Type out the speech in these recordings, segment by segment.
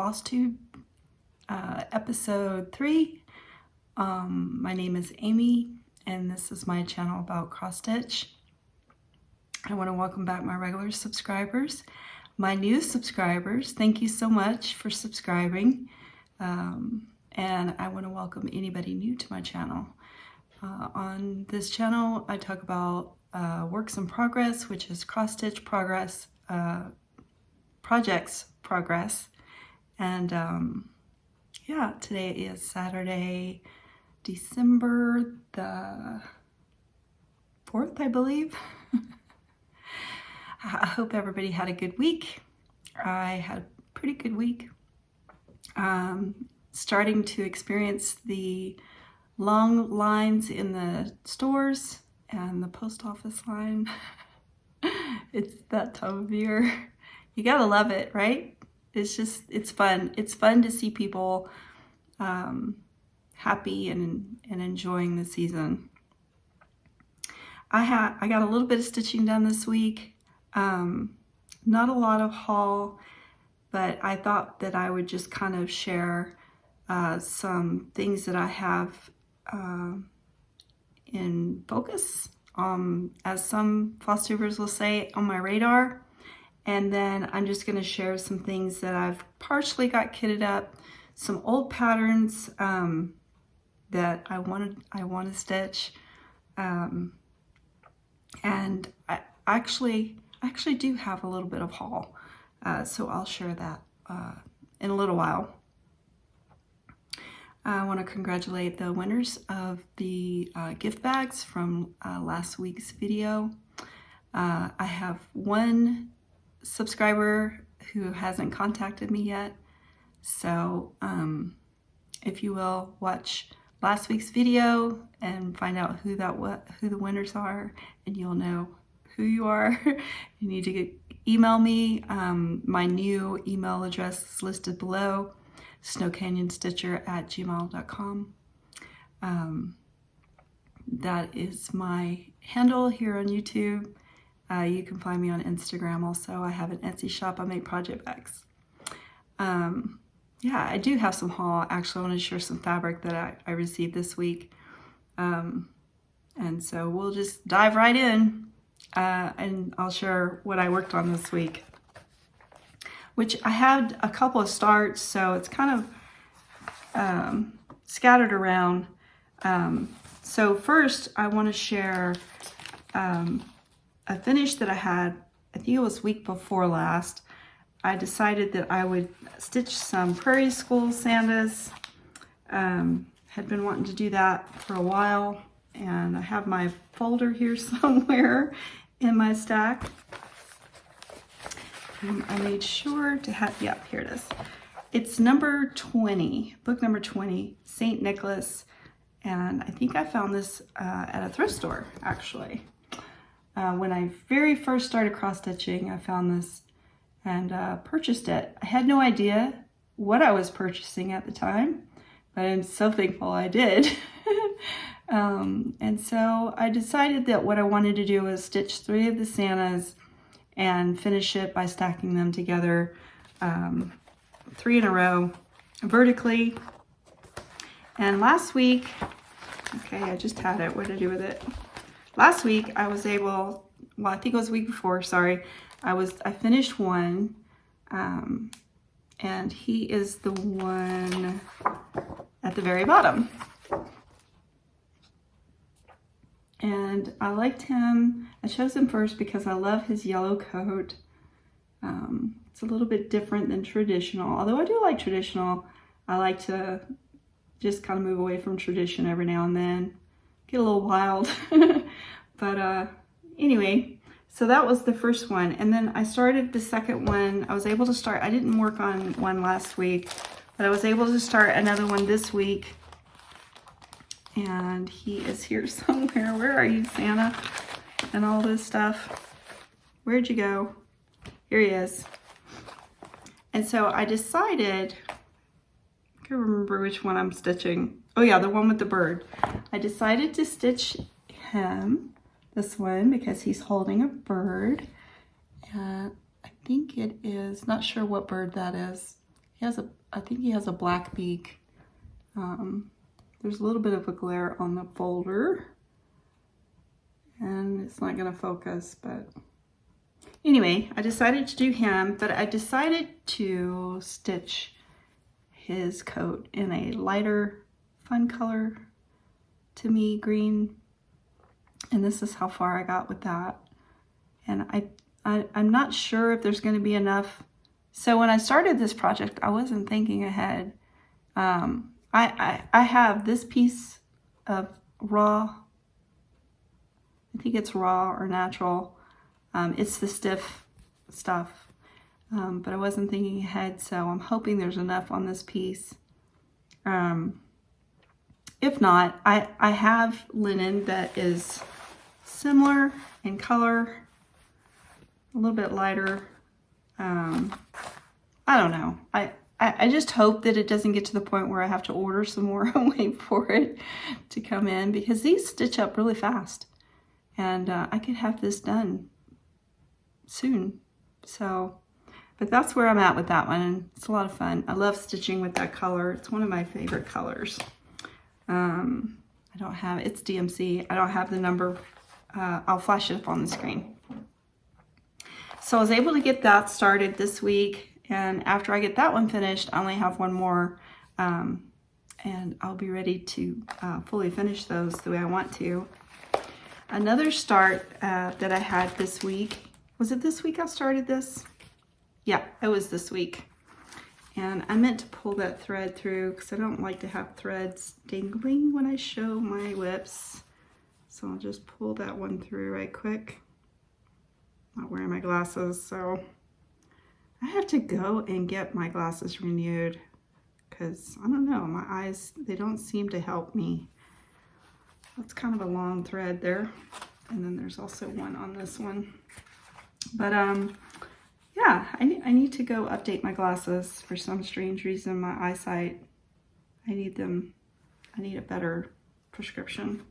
Flosstube, episode 3. My name is Amy, and this is my channel about cross stitch. I want to welcome back my regular subscribers. My new subscribers, thank you so much for subscribing. And I want to welcome anybody new to my channel. On this channel, I talk about works in progress, which is cross stitch progress, projects progress. And yeah, today is Saturday, December the 4th, I believe. I hope everybody had a good week. I had a pretty good week. Starting to experience the long lines in the stores and the post office line. It's that time of year. You gotta love it, right? It's fun. It's fun to see people happy and enjoying the season. I got a little bit of stitching done this week. Not a lot of haul, but I thought that I would just kind of share some things that I have in focus, as some flosstubers will say, on my radar. And then I'm just going to share some things that I've partially got kitted up, some old patterns that I want to stitch, and I actually do have a little bit of haul, so I'll share that in a little while. I want to congratulate the winners of the gift bags from last week's video. I have one subscriber who hasn't contacted me yet, so if you will watch last week's video and find out who the winners are, and you'll know who you are. You need to email me. My new email address is listed below, snowcanyonstitcher@gmail.com. That is my handle here on YouTube. You can find me on Instagram also. I have an Etsy shop. I make project bags. Yeah, I do have some haul. Actually, I want to share some fabric that I received this week. And so we'll just dive right in, and I'll share what I worked on this week, which I had a couple of starts, so it's kind of scattered around. So first, I want to share a finish that I had, I think it was week before last. I decided that I would stitch some prairie school Santas. Had been wanting to do that for a while, and I have my folder here somewhere in my stack. I made sure to have, yeah, here it is. It's number 20, book number 20, St. Nicholas, and I think I found this at a thrift store, actually. When I very first started cross-stitching, I found this and purchased it. I had no idea what I was purchasing at the time, but I'm so thankful I did. And so I decided that what I wanted to do was stitch 3 of the Santas and finish it by stacking them together, 3 in a row vertically. And last week, okay, I just had it. What did I do with it? Last week I was able, well, I think it was the week before, sorry. I finished one, and he is the one at the very bottom. And I liked him. I chose him first because I love his yellow coat. It's a little bit different than traditional. Although I do like traditional, I like to just kind of move away from tradition every now and then. Get a little wild. But anyway, so that was the first one. And then I started the second one. I was able to start, I didn't work on one last week, but I was able to start another one this week. And he is here somewhere. Where are you, Santa? And all this stuff. Where'd you go? Here he is. And so I decided, I can't remember which one I'm stitching. Oh yeah, the one with the bird. I decided to stitch him, this one, because he's holding a bird. And I think it is, not sure what bird that is. He has I think he has a black beak. There's a little bit of a glare on the folder, and it's not gonna focus, but anyway, I decided to do him, but I decided to stitch his coat in a lighter, fun color to me, green. And this is how far I got with that. And I'm not sure if there's gonna be enough. So when I started this project, I wasn't thinking ahead. I have this piece of raw, I think it's raw or natural. It's the stiff stuff. But I wasn't thinking ahead, so I'm hoping there's enough on this piece. If not, I have linen that is similar in color, a little bit lighter. I don't know. I just hope that it doesn't get to the point where I have to order some more and wait for it to come in, because these stitch up really fast. And I could have this done soon. So, but that's where I'm at with that one, and it's a lot of fun. I love stitching with that color. It's one of my favorite colors. I don't have, it's DMC. I don't have the number. I'll flash it up on the screen. So I was able to get that started this week, and after I get that one finished, I only have one more, and I'll be ready to fully finish those the way I want to. Another start that I had this week, was it this week I started this? Yeah, it was this week. And I meant to pull that thread through because I don't like to have threads dangling when I show my whips. So I'll just pull that one through right quick. Not wearing my glasses, so I have to go and get my glasses renewed because I don't know, my eyes, they don't seem to help me. That's kind of a long thread there. And then there's also one on this one. But yeah, I need to go update my glasses for some strange reason. My eyesight, I need them, I need a better prescription.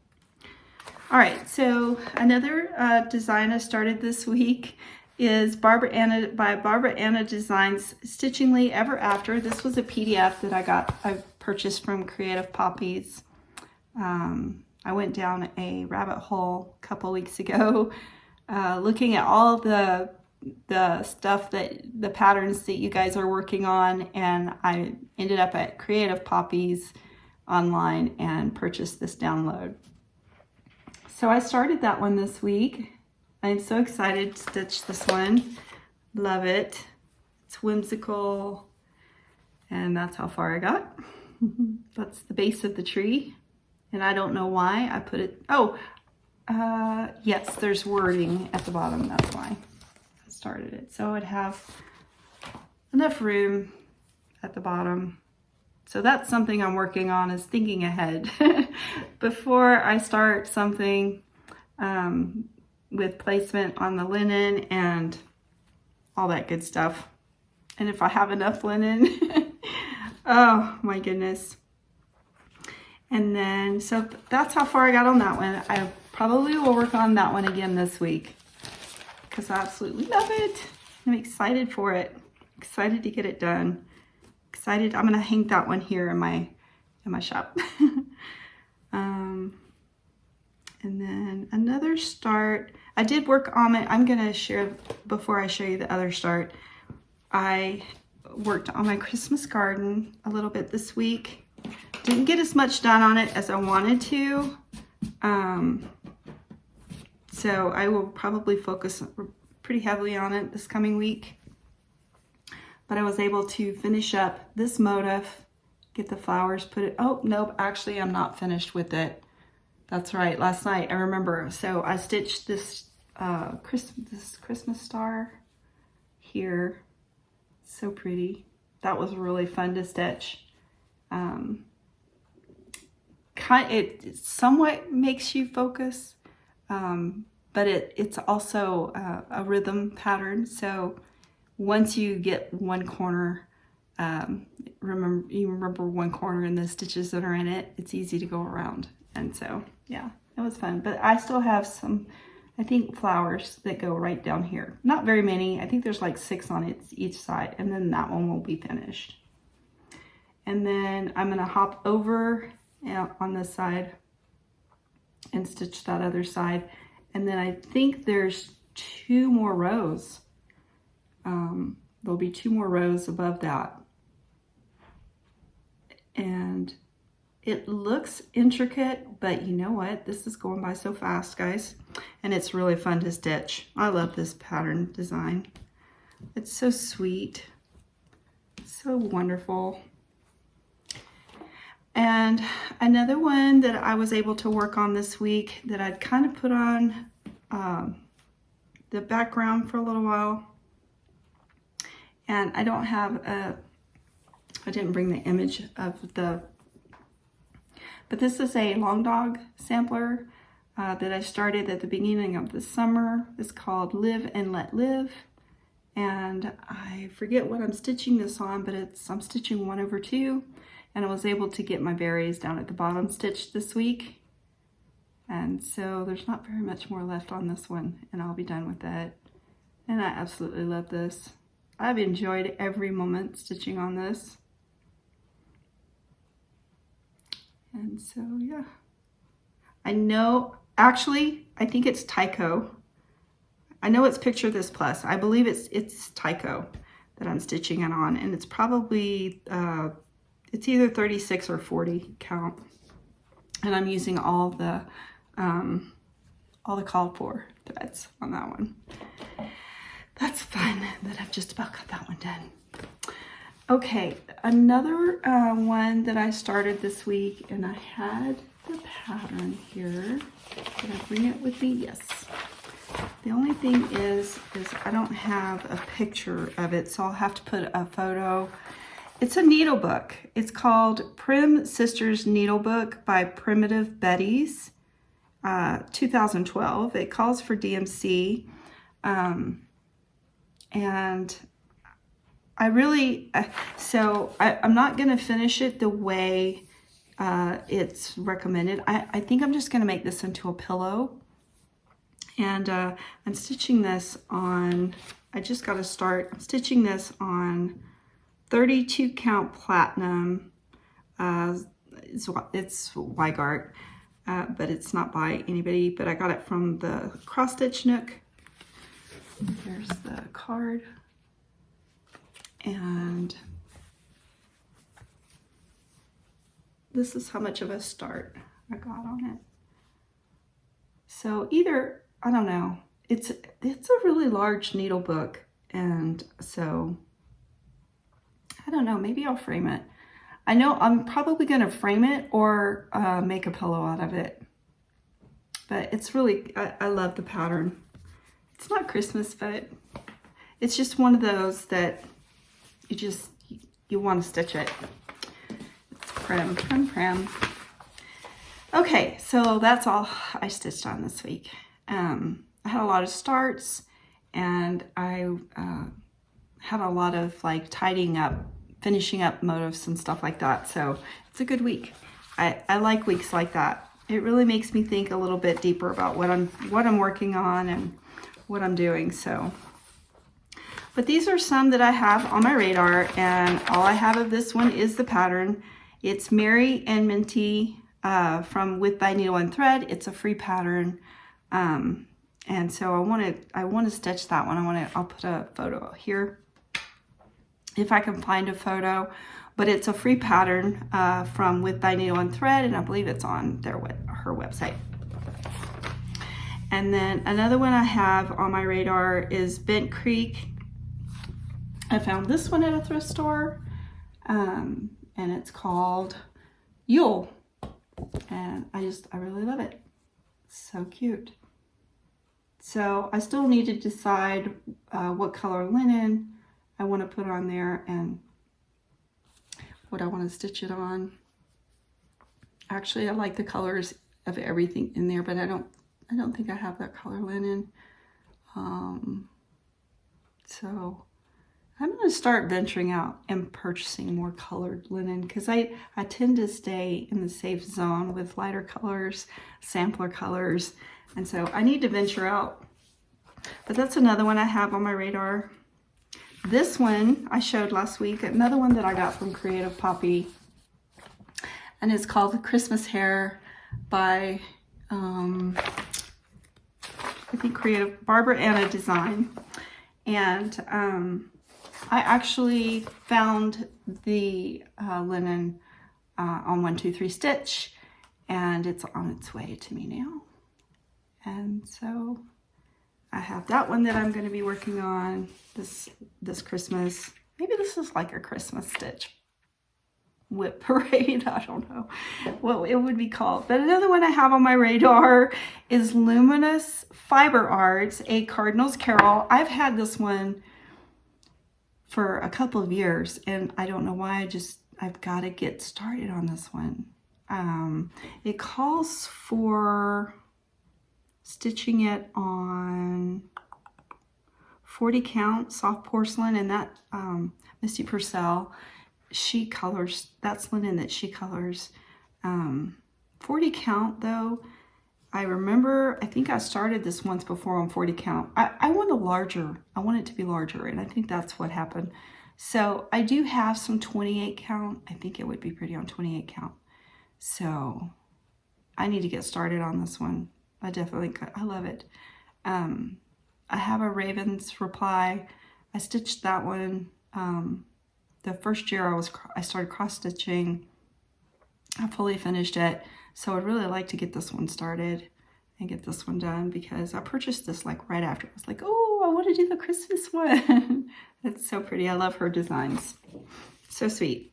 All right, so another design I started this week is Barbara Anna Designs Stitchingly Ever After. This was a PDF that I purchased from Creative Poppies. I went down a rabbit hole a couple weeks ago looking at all the stuff the patterns that you guys are working on, and I ended up at Creative Poppies online and purchased this download. So I started that one this week. I'm so excited to stitch this one. Love it. It's whimsical, and that's how far I got. That's the base of the tree, and I don't know why I put it. Yes, there's wording at the bottom. That's why I started it. So I'd have enough room at the bottom. So that's something I'm working on, is thinking ahead before I start something with placement on the linen and all that good stuff. And if I have enough linen, oh my goodness. And then, so that's how far I got on that one. I probably will work on that one again this week because I absolutely love it. I'm excited for it. Excited to get it done. Excited. I'm gonna hang that one here in my shop. And then another start. I did work on it. I'm gonna share before I show you the other start. I worked on my Christmas garden a little bit this week. Didn't get as much done on it as I wanted to. So I will probably focus pretty heavily on it this coming week. But I was able to finish up this motif, get the flowers, put it, oh, nope, actually I'm not finished with it. That's right, last night, I remember. So I stitched this Christmas star here. So pretty. That was really fun to stitch. It somewhat makes you focus, but it's also a rhythm pattern. So once you get one corner, remember one corner and the stitches that are in it, it's easy to go around. And so, yeah, it was fun. But I still have some, I think, flowers that go right down here. Not very many. I think there's like 6 on each side, and then that one will be finished. And then I'm going to hop over on this side and stitch that other side. And then I think there's 2 more rows. There'll be 2 more rows above that. And it looks intricate, but you know what? This is going by so fast, guys. And it's really fun to stitch. I love this pattern design. It's so sweet, so wonderful. And another one that I was able to work on this week that I'd kind of put on the background for a little while. And I don't have I didn't bring the image of but this is a long dog sampler that I started at the beginning of the summer. It's called Live and Let Live. And I forget what I'm stitching this on, but I'm stitching 1/2. And I was able to get my berries down at the bottom stitched this week. And so there's not very much more left on this one, and I'll be done with that. And I absolutely love this. I've enjoyed every moment stitching on this. And so, yeah. I know, actually, I think it's Tyco. I know it's Picture This Plus. I believe it's Tyco that I'm stitching it on, and it's probably, it's either 36 or 40 count. And I'm using all the called for threads on that one. That's fun that I've just about got that one done. Okay, another one that I started this week, and I had the pattern here. Did I bring it with me? Yes. The only thing is I don't have a picture of it, so I'll have to put a photo. It's a needle book. It's called Prim Sisters Needle Book by Primitive Betties, 2012. It calls for DMC. And I really, I'm not going to finish it the way it's recommended. I think I'm just going to make this into a pillow. And I'm stitching this on, I just got to start, I'm stitching this on 32 count platinum. It's Weigart, but it's not by anybody, but I got it from the Cross Stitch Nook. Here's the card. And this is how much of a start I got on it. So either, I don't know, it's a really large needle book, and so I don't know, maybe I'll frame it. I know I'm probably going to frame it or make a pillow out of it. But it's really, I love the pattern. It's not Christmas, but it's just one of those that you want to stitch it. It's prim, prim, prim. Okay, so that's all I stitched on this week. I had a lot of starts, and I had a lot of like tidying up, finishing up motifs and stuff like that. So it's a good week. I like weeks like that. It really makes me think a little bit deeper about what I'm working on and what I'm doing. So, but these are some that I have on my radar, and all I have of this one is the pattern. It's Mary and Minty from With Thy Needle and Thread. It's a free pattern, and so I want to stitch that one. I'll put a photo here if I can find a photo. But it's a free pattern from With Thy Needle and Thread, and I believe it's on her website. And then another one I have on my radar is Bent Creek. I found this one at a thrift store, and it's called Yule, and I really love it. So cute. So I still need to decide what color linen I want to put on there and what I want to stitch it on. Actually, I like the colors of everything in there, but I don't think I have that color linen. So I'm going to start venturing out and purchasing more colored linen, because I tend to stay in the safe zone with lighter colors, sampler colors, and so I need to venture out. But that's another one I have on my radar. This one I showed last week, another one that I got from Creative Poppy. and it's called Christmas Hair by, I think Creative Barbara Anna Design. And I actually found the linen on 123 Stitch, and it's on its way to me now. And so I have that one that I'm going to be working on this Christmas. Maybe this is like a Christmas stitch whip parade. I don't know what it would be called. But another one I have on my radar is Luminous Fiber Arts, a Cardinal's Carol. I've had this one for a couple of years, and I don't know why. I've got to get started on this one. It calls for stitching it on 40 count soft porcelain, and that Misty Purcell, she colors, that's linen that she colors. 40 count though, I remember, I think I started this once before on 40 count. I want I want it to be larger, and I think that's what happened. So I do have some 28 count. I think it would be pretty on 28 count. So I need to get started on this one. I love it. I have a Raven's Reply. I stitched that one. The first year I started cross stitching. I fully finished it. So I'd really like to get this one started and get this one done, because I purchased this like right after. I was like, oh, I want to do the Christmas one. It's so pretty. I love her designs. So sweet.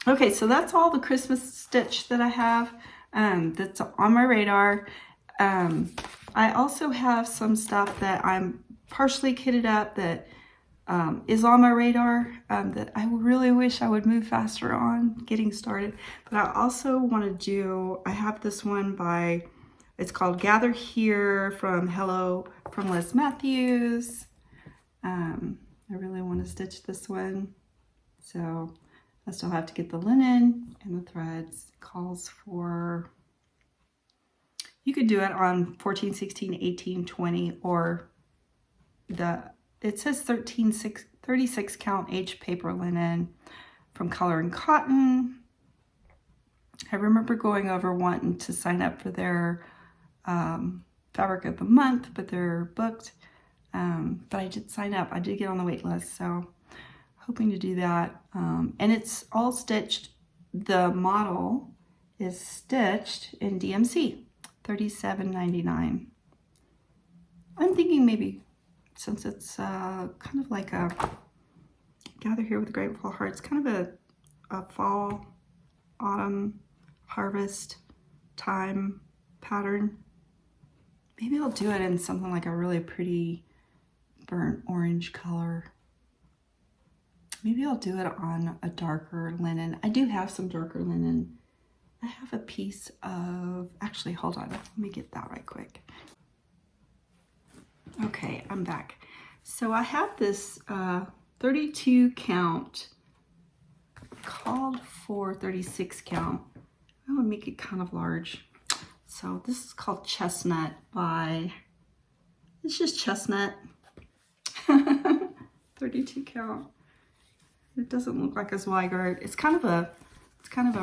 Okay, so that's all the Christmas stitch that I have that's on my radar. I also have some stuff that I'm partially kitted up that is on my radar that I really wish I would move faster on getting started. But I also want to do, I have this one by, it's called Gather Here from Les Matthews. I really want to stitch this one. So I still have to get the linen and the threads. It calls for, you could do it on 14, 16, 18, 20, or it says 36 count H paper linen from Color and Cotton. I remember going over wanting to sign up for their fabric of the month, but they're booked. But I did sign up. I did get on the wait list, so hoping to do that. And it's all stitched. The model is stitched in DMC, $37.99. I'm thinking maybe, since it's kind of like a Gather Here with Grateful Hearts, kind of a fall, autumn, harvest time pattern. Maybe I'll do it in something like a really pretty burnt orange color. Maybe I'll do it on a darker linen. I do have some darker linen. I have a piece of, actually, hold on. Let me get that right quick. Okay, I'm back. So I have this 32 count, called for 36 count. I'm gonna make it kind of large. So this is called Chestnut by, it's just Chestnut. 32 count. It doesn't look like a Zweigart. It's kind of a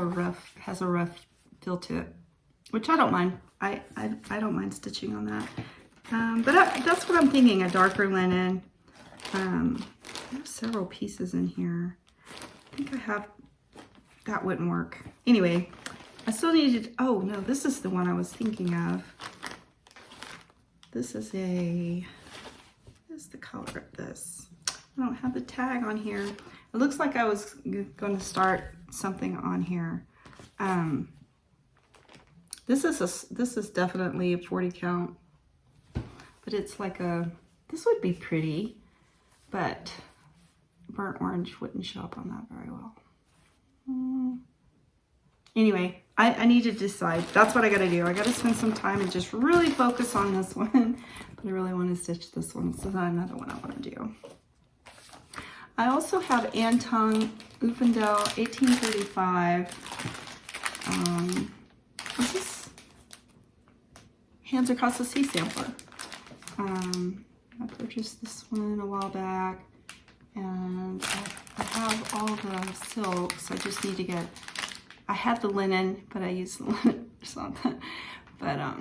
rough, has a rough feel to it, which I don't mind. I don't mind stitching on that. But that's what I'm thinking, a darker linen. I have several pieces in here. I think I have, that wouldn't work. Anyway, I still needed, oh no, this is the one I was thinking of. This is the color of this. I don't have the tag on here. It looks like I was going to start something on here. This is definitely a 40 count, but it's like this would be pretty, but burnt orange wouldn't show up on that very well. Anyway, I need to decide. That's what I got to do. I got to spend some time and just really focus on this one. But I really want to stitch this one, so that's another one I want to do. I also have Anton Ufendel 1835. What's this? Hands Across the Sea sampler. I purchased this one a while back, and I have all the silks. I just need to get I had the linen, but I used the linen or something. But I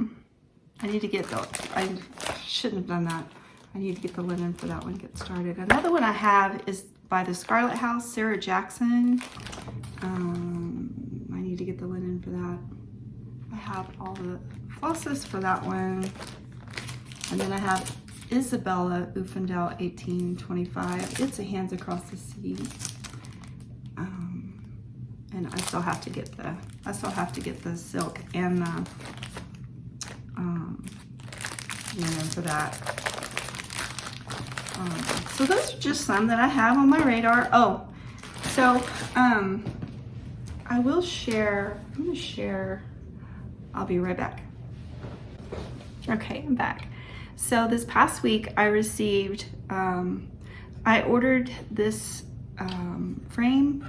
need to get the, I shouldn't have done that. I need to get the linen for that one, get started. Another one I have is by the Scarlet House, Sarah Jackson. I need to get the linen for that. I have all the flosses for that one. And then I have Isabella Ufendel 1825. It's a Hands Across the Sea. And I still have to get the silk and the for that. So those are just some that I have on my radar. Oh, so I will share. I'm gonna share. I'll be right back. Okay, I'm back. So this past week I received, I ordered this frame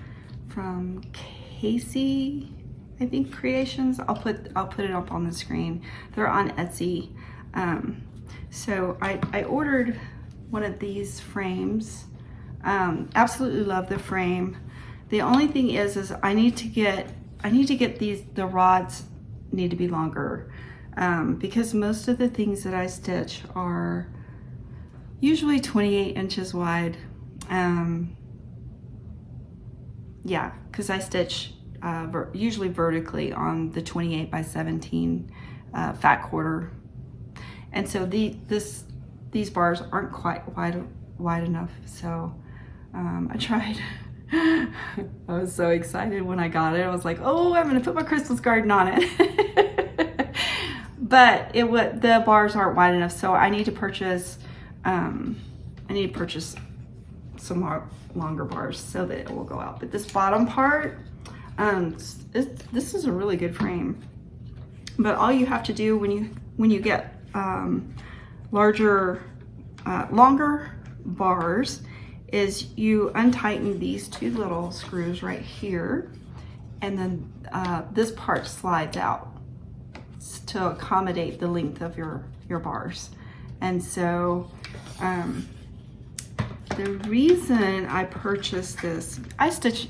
from Casey, I think, Creations. I'll put it up on the screen. They're on Etsy. So I ordered one of these frames. Absolutely love the frame. The only thing is I need to get the rods need to be longer. Because most of the things that I stitch are usually 28 inches wide. Yeah, because I stitch usually vertically on the 28 by 17 fat quarter. And so these bars aren't quite wide enough. So I tried. I was so excited when I got it. I was like, oh, I'm gonna put my Christmas garden on it. But the bars aren't wide enough, so I need to purchase some more longer bars so that it will go out. But this bottom part, this is a really good frame. But all you have to do when you get longer bars is you untighten these two little screws right here, and then this part slides out to accommodate the length of your bars. And so the reason I purchased this, I stitch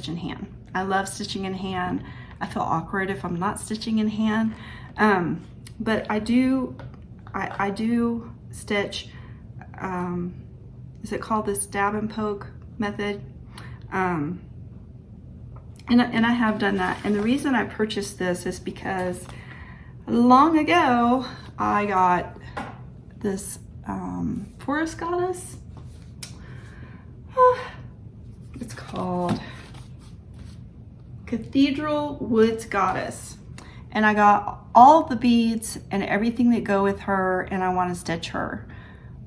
in hand. I love stitching in hand. I feel awkward if I'm not stitching in hand. But I do stitch, is it called the stab and poke method? And I have done that. And the reason I purchased this is because long ago I got this forest goddess. It's called Cathedral Woods Goddess. And I got all the beads and everything that go with her, and I want to stitch her.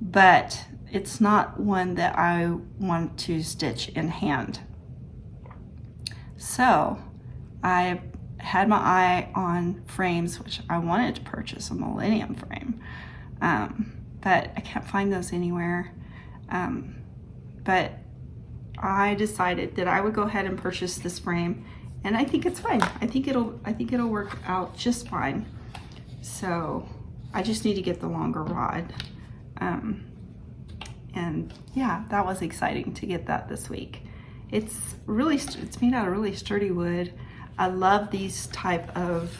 But it's not one that I want to stitch in hand. So I had my eye on frames, which I wanted to purchase a Millennium frame, but I can't find those anywhere. But I decided that I would go ahead and purchase this frame, and I think it's fine. I think it'll work out just fine. So I just need to get the longer rod. And yeah, that was exciting to get that this week. It's made out of really sturdy wood. I love these type of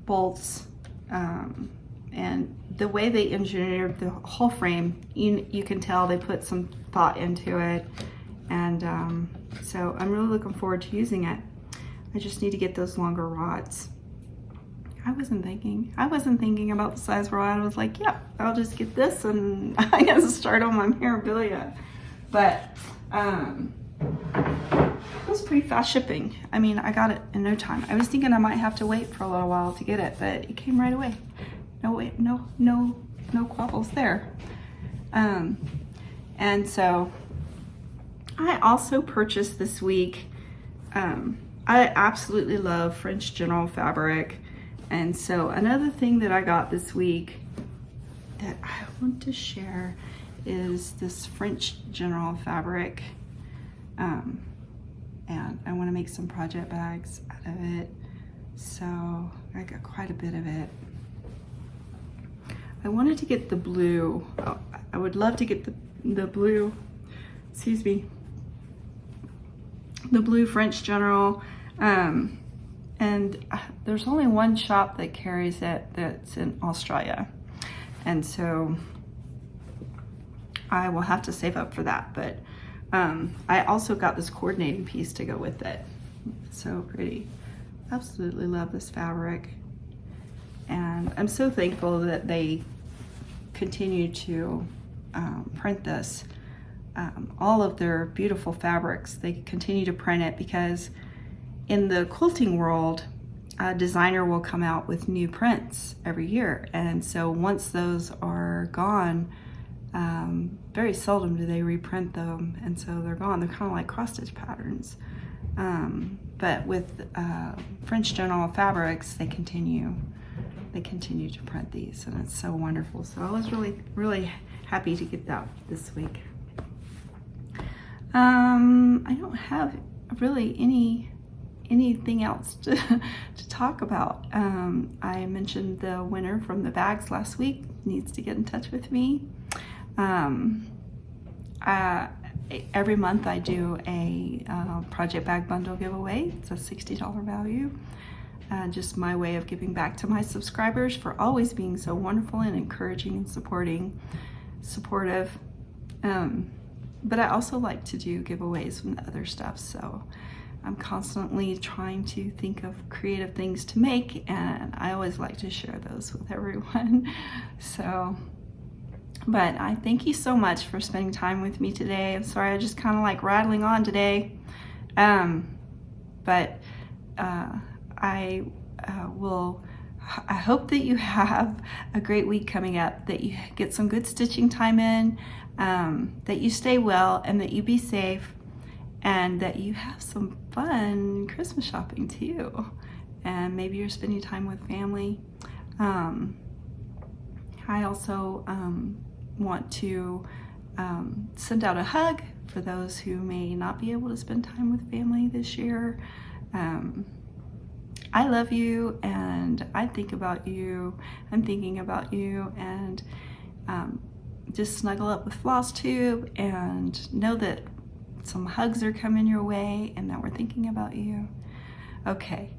bolts, and the way they engineered the whole frame, you can tell they put some thought into it. And so I'm really looking forward to using it. I just need to get those longer rods. I wasn't thinking about the size rod. I was like, yep, I'll just get this and I got to start on my memorabilia. But it was pretty fast shipping. I mean, I got it in no time. I was thinking I might have to wait for a little while to get it, but it came right away. No quabbles there. And so I also purchased this week, I absolutely love French General fabric. And so another thing that I got this week that I want to share is this French General fabric. And I want to make some project bags out of it. So I got quite a bit of it. I wanted to get the blue. Oh, I would love to get the blue, excuse me, the blue French General, and there's only one shop that carries it that's in Australia, and so I will have to save up for that. But I also got this coordinating piece to go with it. It's so pretty. Absolutely love this fabric, and I'm so thankful that they continue to print this. All of their beautiful fabrics, they continue to print it, because in the quilting world, a designer will come out with new prints every year, and so once those are gone, very seldom do they reprint them, and so they're gone. They're kind of like cross-stitch patterns, but with French General fabrics, they continue to print these, and it's so wonderful. So I was really happy to get that this week. I don't have really anything else to talk about. I mentioned the winner from the bags last week needs to get in touch with me. Every month I do a project bag bundle giveaway. It's a $60 value. Just my way of giving back to my subscribers for always being so wonderful and encouraging and supportive. But I also like to do giveaways from the other stuff, so I'm constantly trying to think of creative things to make, and I always like to share those with everyone. So, but I thank you so much for spending time with me today. I'm sorry I just kind of like rattling on today, but I hope that you have a great week coming up, that you get some good stitching time in, that you stay well, and that you be safe, and that you have some fun Christmas shopping too, and maybe you're spending time with family. I also want to send out a hug for those who may not be able to spend time with family this year. I love you, and I think about you. I'm thinking about you, and just snuggle up with Flosstube and know that some hugs are coming your way and that we're thinking about you. Okay,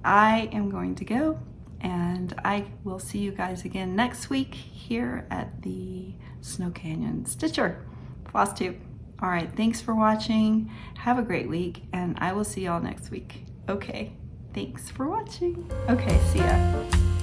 I am going to go, and I will see you guys again next week here at the Snow Canyon Stitcher Flosstube. All right, thanks for watching. Have a great week, and I will see y'all next week. Okay. Thanks for watching. Okay, see ya.